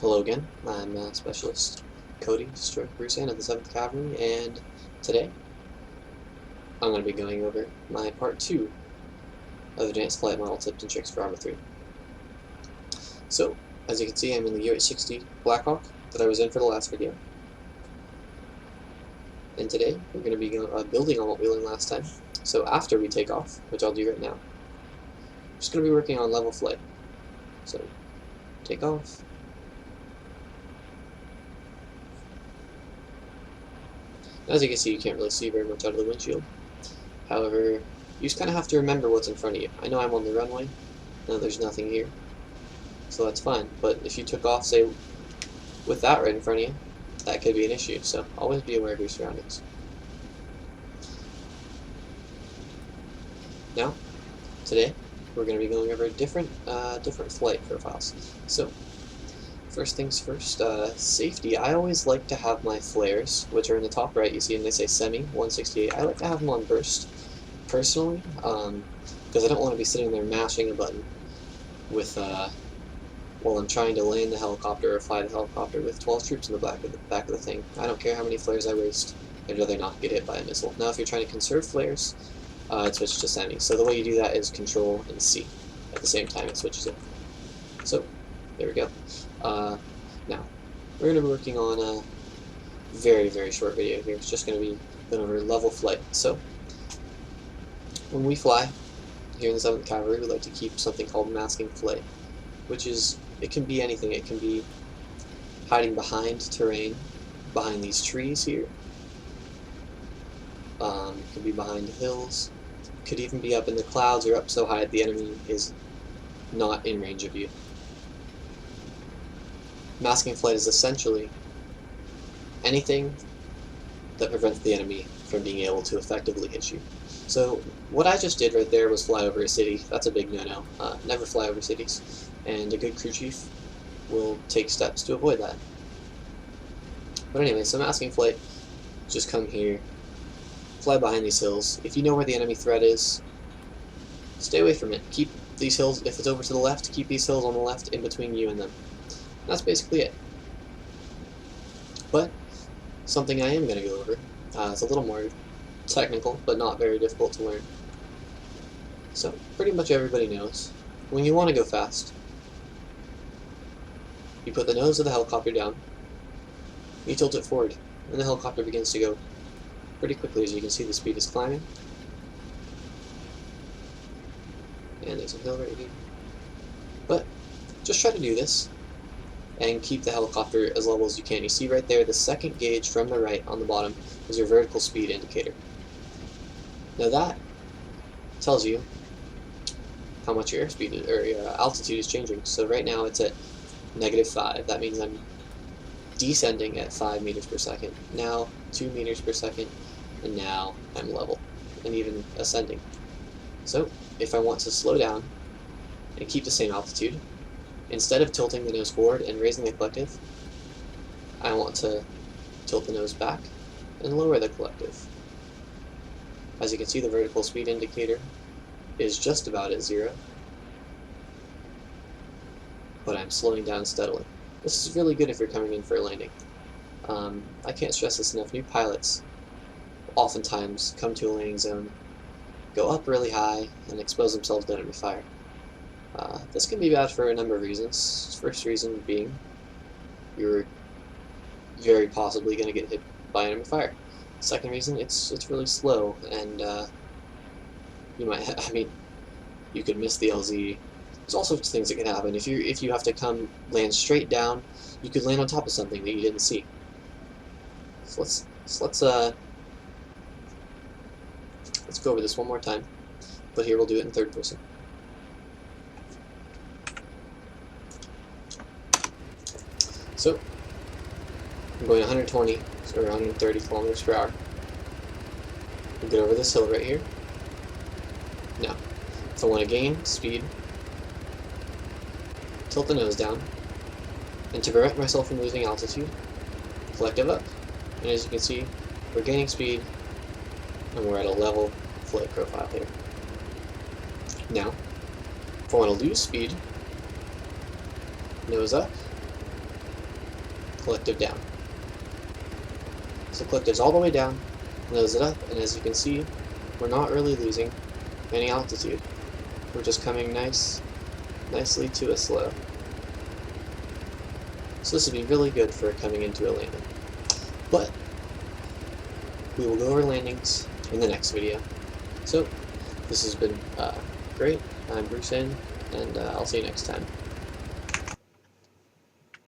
Hello again, I'm Specialist Cody, Stroke Brucean of the 7th Cavalry, and today I'm going to be going over my Part 2 of Advanced Flight Model Tips and Tricks for Arma 3. So, as you can see, I'm in the U-860 Blackhawk that I was in for the last video. And today, we're going to be building on what we learned last time. So after we take off, which I'll do right now, I'm just going to be working on level flight. So, take off. As you can see, you can't really see very much out of the windshield. However, you just kind of have to remember what's in front of you. I know I'm on the runway. No, there's nothing here. So that's fine. But if you took off, say, with that right in front of you, that could be an issue. So always be aware of your surroundings. Now, today, we're going to be going over different flight profiles. So, first things first, safety. I always like to have my flares, which are in the top right, you see, and they say semi 168. I like to have them on burst, personally, because I don't want to be sitting there mashing a button with, while I'm trying to land the helicopter or fly the helicopter with 12 troops in the back of the thing. I don't care how many flares I waste, I'd rather not get hit by a missile. Now, if you're trying to conserve flares, it switches to semi. So the way you do that is Control and C. At the same time, it switches it. So, there we go. Now, we're going to be working on a very, very short video here. It's just going to be going over level flight. So, when we fly, here in the 7th Cavalry, we like to keep something called masking flight, which is, it can be anything. It can be hiding behind terrain, behind these trees here. It could be behind the hills. It could even be up in the clouds or up so high that the enemy is not in range of you. Masking flight is essentially anything that prevents the enemy from being able to effectively hit you. So what I just did right there was fly over a city. That's a big no-no. Never fly over cities, and a good crew chief will take steps to avoid that. But anyway, so masking flight, just come here, fly behind these hills. If you know where the enemy threat is, stay away from it. Keep these hills, if it's over to the left, keep these hills on the left in between you and them. That's basically it. But something I am going to go over, it's a little more technical, but not very difficult to learn. So, pretty much everybody knows, when you want to go fast, you put the nose of the helicopter down, you tilt it forward, and the helicopter begins to go pretty quickly. As you can see, the speed is climbing. And there's a hill right here. But, just try to do this and keep the helicopter as level as you can. You see right there, the second gauge from the right on the bottom is your vertical speed indicator. Now that tells you how much your airspeed or your altitude is changing. So right now it's at -5. That means I'm descending at 5 meters per second. Now 2 meters per second, and now I'm level, and even ascending. So if I want to slow down and keep the same altitude, instead of tilting the nose forward and raising the collective, I want to tilt the nose back and lower the collective. As you can see, the vertical speed indicator is just about at 0, but I'm slowing down steadily. This is really good if you're coming in for a landing. I can't stress this enough. New pilots oftentimes come to a landing zone, go up really high, and expose themselves to enemy fire. This can be bad for a number of reasons. First reason being, you're very possibly going to get hit by enemy fire. Second reason, it's really slow, and you might, you could miss the LZ. There's all sorts of things that can happen. If you have to come land straight down, you could land on top of something that you didn't see. So let's go over this one more time, but here we'll do it in third person. So, I'm going 120 or 130 kilometers per hour. I'll get over this hill right here. Now, if I want to gain speed, tilt the nose down, and to prevent myself from losing altitude, collective up. And as you can see, we're gaining speed, and we're at a level flight profile here. Now, if I want to lose speed, nose up, collective down. So collective's all the way down, nose it up, and as you can see, we're not really losing any altitude. We're just coming nicely to a slow. So this would be really good for coming into a landing. But we will go over landings in the next video. So this has been great. I'm Bruce, and I'll see you next time.